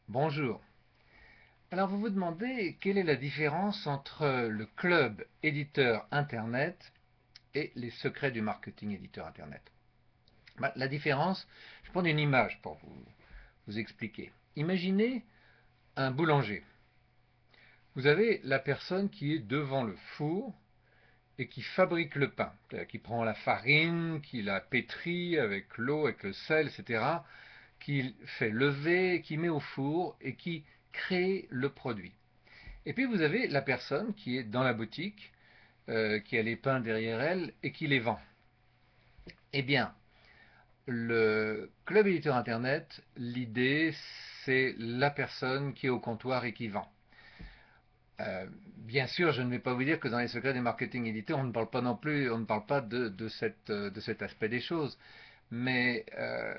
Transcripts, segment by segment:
Bonjour. Alors vous vous demandez quelle est la différence entre le club éditeur Internet et les secrets du marketing éditeur Internet. La différence, je prends une image pour vous expliquer. Imaginez un boulanger. Vous avez la personne qui est devant le four et qui fabrique le pain. C'est-à-dire qui prend la farine, qui la pétrit avec l'eau, avec le sel, etc. Qui fait lever, qui met au four et qui crée le produit. Et puis vous avez la personne qui est dans la boutique, qui a les pains derrière elle et qui les vend. Eh bien, le club éditeur Internet, l'idée, c'est la personne qui est au comptoir et qui vend. Bien sûr, je ne vais pas vous dire que dans les secrets des marketing éditeurs, on ne parle pas non plus, on ne parle pas de cet aspect des choses. Mais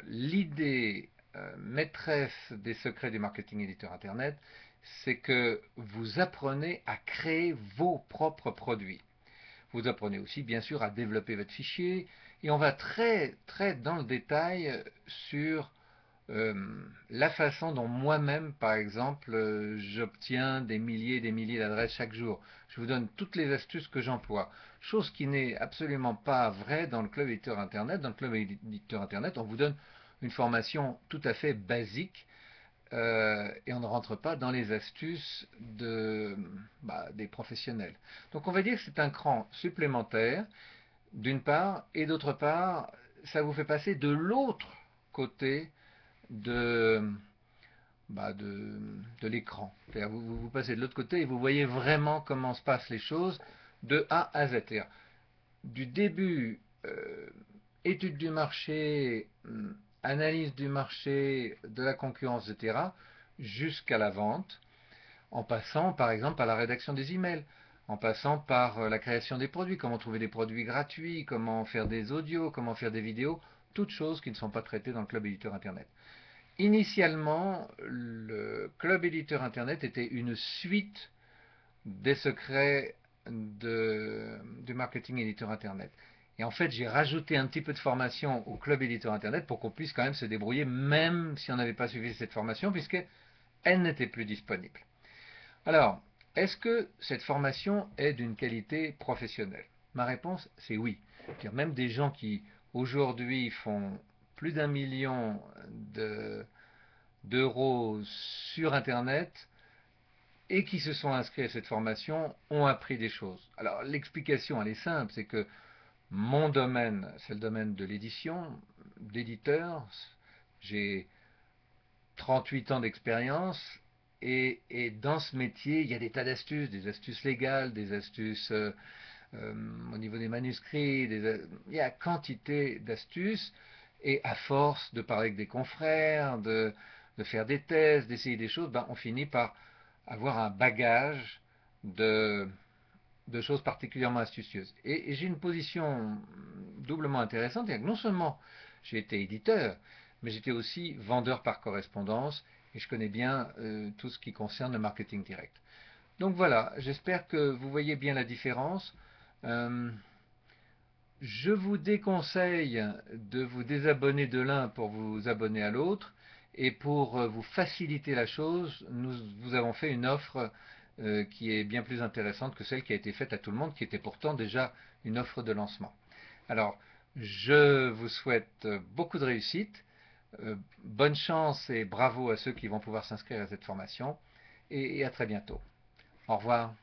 l'idée maîtresse des secrets du marketing éditeur Internet, c'est que vous apprenez à créer vos propres produits. Vous apprenez aussi, bien sûr, à développer votre fichier. Et on va très, très dans le détail sur euh, la façon dont moi-même, par exemple, j'obtiens des milliers et des milliers d'adresses chaque jour. Je vous donne toutes les astuces que j'emploie. Chose qui n'est absolument pas vraie dans le club éditeur Internet. Dans le club éditeur Internet, on vous donne une formation tout à fait basique et on ne rentre pas dans les astuces des professionnels. Donc on va dire que c'est un cran supplémentaire, d'une part, et d'autre part, ça vous fait passer de l'autre côté de, de l'écran. C'est-à-dire vous passez de l'autre côté et vous voyez vraiment comment se passent les choses de A à Z. C'est-à-dire du début, étude du marché, analyse du marché, de la concurrence, etc., jusqu'à la vente, en passant par exemple par la rédaction des emails, en passant par la création des produits, comment trouver des produits gratuits, comment faire des audios, comment faire des vidéos, toutes choses qui ne sont pas traitées dans le club éditeur Internet. Initialement, le club éditeur Internet était une suite des secrets du marketing éditeur Internet. Et en fait, j'ai rajouté un petit peu de formation au club éditeur Internet pour qu'on puisse quand même se débrouiller, même si on n'avait pas suivi cette formation, puisqu'elle n'était plus disponible. Alors, est-ce que cette formation est d'une qualité professionnelle? Ma réponse, c'est oui. Même des gens qui aujourd'hui font plus d'1 million d'euros sur Internet et qui se sont inscrits à cette formation ont appris des choses. Alors l'explication, elle est simple, c'est que mon domaine, c'est le domaine de l'édition, d'éditeur. J'ai 38 ans d'expérience et dans ce métier, il y a des tas d'astuces, des astuces légales, des astuces au niveau des manuscrits, il y a quantité d'astuces. Et à force de parler avec des confrères, de faire des tests, d'essayer des choses, on finit par avoir un bagage de, de choses particulièrement astucieuses. Et j'ai une position doublement intéressante, c'est que non seulement j'ai été éditeur, mais j'étais aussi vendeur par correspondance et je connais bien tout ce qui concerne le marketing direct. Donc voilà, j'espère que vous voyez bien la différence. Euh, je vous déconseille de vous désabonner de l'un pour vous abonner à l'autre. Et pour vous faciliter la chose, nous vous avons fait une offre qui est bien plus intéressante que celle qui a été faite à tout le monde, qui était pourtant déjà une offre de lancement. Alors, je vous souhaite beaucoup de réussite, bonne chance et bravo à ceux qui vont pouvoir s'inscrire à cette formation, et à très bientôt. Au revoir.